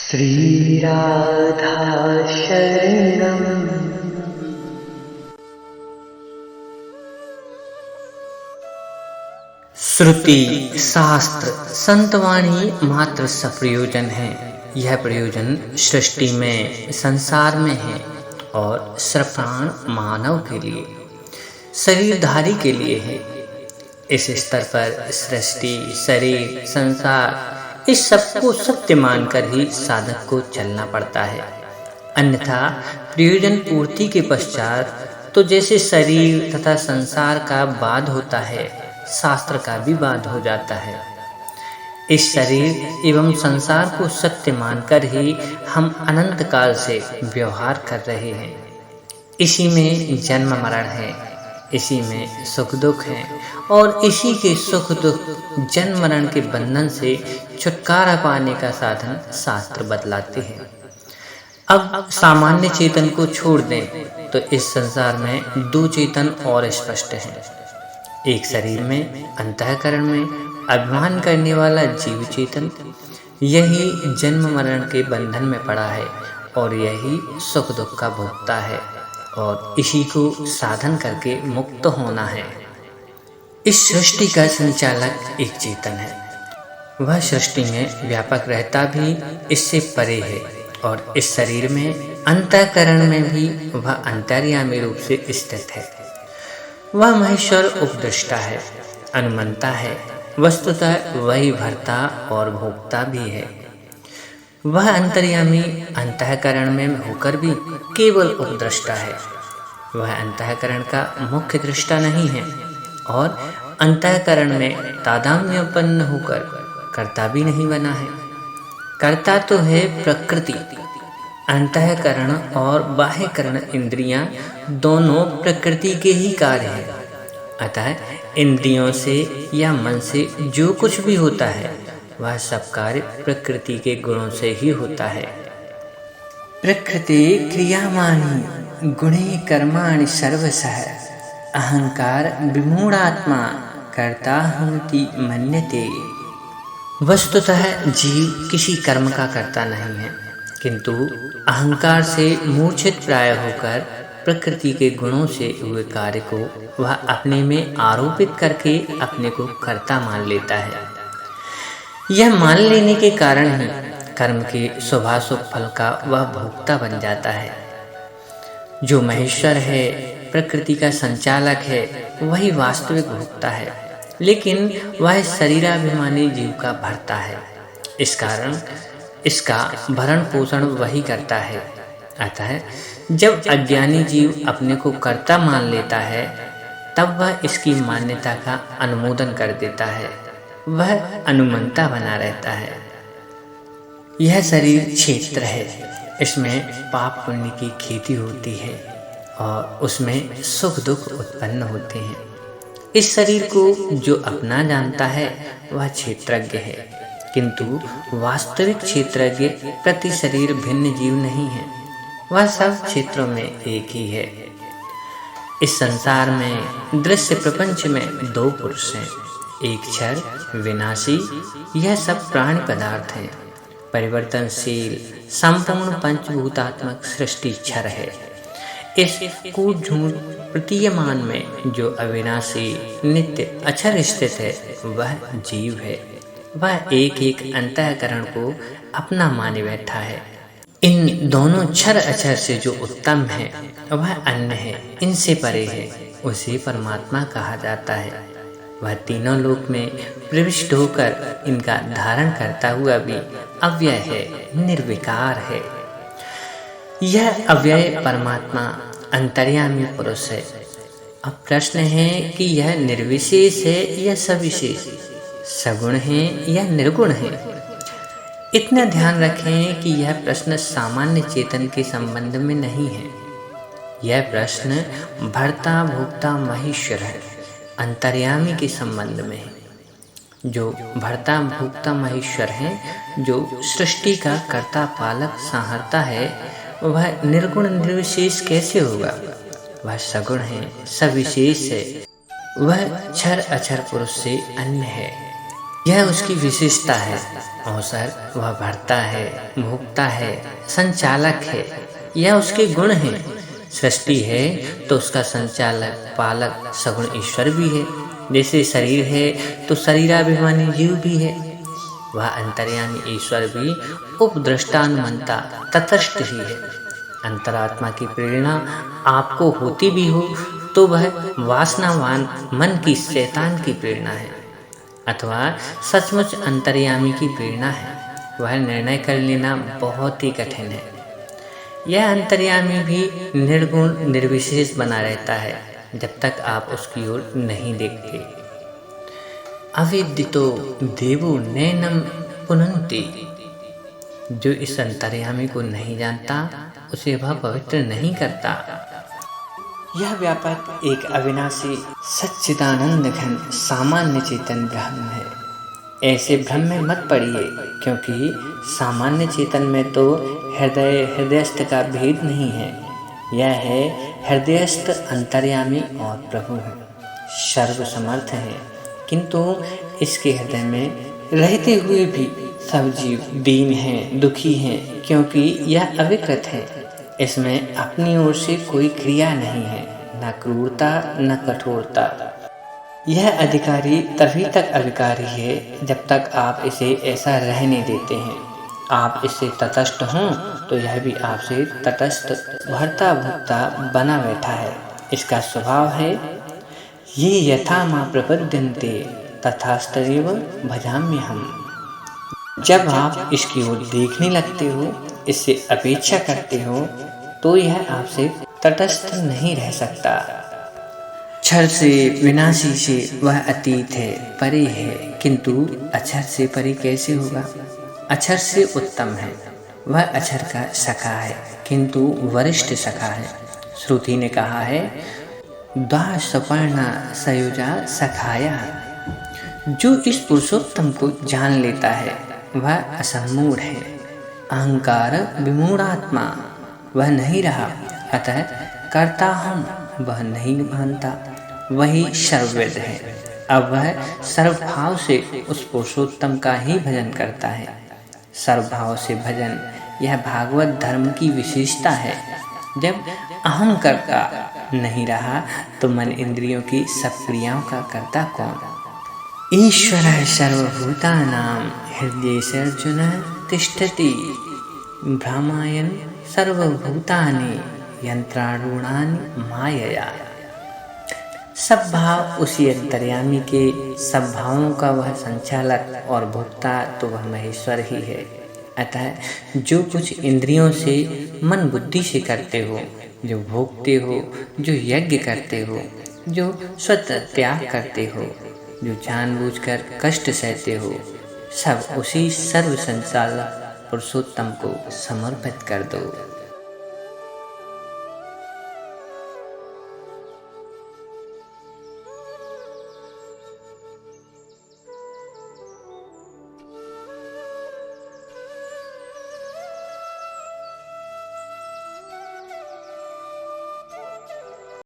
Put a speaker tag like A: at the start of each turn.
A: श्रीराधा शरणम्। श्रुति शास्त्र संतवाणी मात्र सप्रयोजन है। यह प्रयोजन सृष्टि में संसार में है और सप्राण मानव के लिए, शरीरधारी के लिए है। इस स्तर पर सृष्टि, शरीर, संसार इस सबको सत्य मानकर ही साधक को चलना पड़ता है। अन्यथा प्रयोजन पूर्ति के पश्चात तो जैसे शरीर तथा संसार का बाध होता है, शास्त्र का भी बाध हो जाता है। इस शरीर एवं संसार को सत्य मानकर ही हम अनंत काल से व्यवहार कर रहे हैं। इसी में जन्म मरण है, इसी में सुख दुख है और इसी के सुख दुख जन्म मरण के बंधन से छुटकारा पाने का साधन शास्त्र बतलाते हैं। अब सामान्य चेतन को छोड़ दें तो इस संसार में दो चेतन और स्पष्ट हैं। एक शरीर में, अंतःकरण में अभिमान करने वाला जीव चेतन, यही जन्म मरण के बंधन में पड़ा है और यही सुख दुख का भोक्ता है और इसी को साधन करके मुक्त होना है। इस सृष्टि का संचालक एक चेतन है। वह सृष्टि में व्यापक रहता भी इससे परे है और इस शरीर में, अंतःकरण में भी वह अंतर्यामी रूप से स्थित है। वह महेश्वर उपदृष्टा है, अनुमंता है, वस्तुतः वही भर्ता और भोक्ता भी है। वह अंतर्यामी अंतःकरण में होकर भी केवल उपद्रष्टा है। वह अंतःकरण का मुख्य दृष्टा नहीं है और अंतःकरण में तादात्म्य उत्पन्न होकर कर्ता भी नहीं बना है। कर्ता तो है प्रकृति। अंतःकरण और बाह्यकरण इंद्रियां दोनों प्रकृति के ही कार्य हैं। अतः इंद्रियों से या मन से जो कुछ भी होता है वह सब कार्य प्रकृति के गुणों से ही होता है। प्रकृति क्रियामाणि गुणे कर्माणि सर्वशः अहंकार विमूढ़ात्मा कर्ता हन्ति मन्यते। वस्तुतः जीव किसी कर्म का कर्ता नहीं है, किंतु अहंकार से मूर्छित प्राय होकर प्रकृति के गुणों से हुए कार्य को वह अपने में आरोपित करके अपने को कर्ता मान लेता है। यह मान लेने के कारण ही कर्म के शुभाशुभ फल का वह भोक्ता बन जाता है। जो महेश्वर है, प्रकृति का संचालक है, वही वास्तविक भोक्ता है, लेकिन वह शरीराभिमानी जीव का भर्ता है। इस कारण इसका भरण पोषण वही करता है। अतः जब अज्ञानी जीव अपने को कर्ता मान लेता है तब वह इसकी मान्यता का अनुमोदन कर देता है। वह अनुमंता बना रहता है। यह शरीर क्षेत्र है, इसमें पाप पुण्य की खेती होती है और उसमें सुख दुख उत्पन्न होते हैं। इस शरीर को जो अपना जानता है वह क्षेत्रज्ञ है, किंतु वास्तविक क्षेत्रज्ञ प्रति शरीर भिन्न जीव नहीं है। वह सब क्षेत्रों में एक ही है। इस संसार में, दृश्य प्रपंच में दो पुरुष हैं, एक क्षर विनाशी। यह सब प्राणी पदार्थ हैं। परिवर्तनशील संपूर्ण पंचभूतात्मक सृष्टि क्षर है। इस कूट झूठ प्रतीयमान में जो अविनाशी नित्य अक्षर स्थित है वह जीव है। वह एक एक अंतःकरण को अपना माने बैठा है। इन दोनों क्षर अक्षर से जो उत्तम है वह अन्य है, इनसे परे है, उसे परमात्मा कहा जाता है। वह तीनों लोक में प्रविष्ट होकर इनका धारण करता हुआ भी अव्यय है, निर्विकार है। यह अव्यय परमात्मा अंतर्यामी पुरुष है। अब प्रश्न है कि यह निर्विशेष है या सविशेष, सगुण है या निर्गुण है। इतना ध्यान रखें कि यह प्रश्न सामान्य चेतन के संबंध में नहीं है। यह प्रश्न भर्ता भोक्ता महेश्वर है, अंतर्यामी के संबंध में है। जो भर्ता भोक्ता महेश्वर है, जो सृष्टि का कर्ता पालक संहर्ता है, वह निर्गुण निर्विशेष कैसे होगा? वह सगुण है, सविशेष है। वह क्षर अक्षर पुरुष से अन्य है। यह उसकी विशेषता है। अवसर वह भरता है, भोगता है, संचालक है, यह उसके गुण हैं। सृष्टि है तो उसका संचालक, पालक सगुण ईश्वर भी है। जैसे शरीर है तो शरीराभिमानी जीव भी है, वह अंतर्यामी ईश्वर भी उपद्रष्टानुमंता तटस्थ ही है। अंतरात्मा की प्रेरणा आपको होती भी हो तो वह वासनावान मन की शैतान की प्रेरणा है, अथवा सचमुच अंतर्यामी की प्रेरणा है, वह निर्णय कर लेना बहुत ही कठिन है। यह अंतर्यामी भी निर्गुण निर्विशेष बना रहता है जब तक आप उसकी ओर नहीं देखते। अविदितो देवो नैनम पुनन्ति, जो इस अंतर्यामी को नहीं जानता उसे वह पवित्र नहीं करता। यह व्यापक एक अविनाशी सच्चिदानंद घन सामान्य चेतन ब्रह्म है। ऐसे भ्रम में मत पड़िए, क्योंकि सामान्य चेतन में तो हृदयस्थ का भेद नहीं है। यह है हृदयस्थ अंतर्यामी और प्रभु है, सर्वसमर्थ है, किंतु इसके हृदय में रहते हुए भी सब जीव दीन हैं, दुखी हैं, क्योंकि यह अविकृत है। इसमें अपनी ओर से कोई क्रिया नहीं है, न क्रूरता न कठोरता। यह अधिकारी तभी तक अविकारी है जब तक आप इसे ऐसा रहने देते हैं। आप इससे तटस्थ हों तो यह भी आपसे तटस्थ भरता भुगता बना बैठा है। इसका स्वभाव है, ये यथा मां प्रपद्यन्ते तथास्तदेव भजाम्यहम्। जब आप इसकी ओर देखने लगते हो, इससे अपेक्षा करते हो, तो यह आपसे तटस्थ नहीं रह सकता। क्षर से, विनाशी से वह अतीत है, परे है, किंतु अक्षर से परे कैसे होगा? अक्षर से उत्तम है, वह अक्षर का सखा है, किंतु वरिष्ठ सखा है। श्रुति ने कहा है, द्वा सपर्णा सयोजा सखाया। जो इस पुरुषोत्तम को जान लेता है वह असम्मूढ़ है। अहंकार विमूढ़ात्मा, वह नहीं रहा, अतः करता हम वह नहीं मानता, वही सर्ववेद है। अब वह सर्वभाव से उस पुरुषोत्तम का ही भजन करता है। सर्वभाव से भजन, यह भागवत धर्म की विशेषता है। जब अहम करता नहीं रहा तो मन इंद्रियों की सब क्रियाओं का करता कौन? ईश्वरः सर्वभूतानां हृदयेऽर्जुन तिष्ठति, भ्रामयन् सर्वभूतानि यंत्रारूढ़ानि मायया। सब भाव उसी अंतर्यामी के, सब भावों का वह संचालक और भोक्ता तो वह महेश्वर ही है। अतः जो कुछ इंद्रियों से, मन बुद्धि से करते हो, जो भोगते हो, जो यज्ञ करते हो, जो स्वतः त्याग करते हो, जो जानबूझकर कष्ट सहते हो, सब उसी सर्व संचालक पुरुषोत्तम को समर्पित कर दो।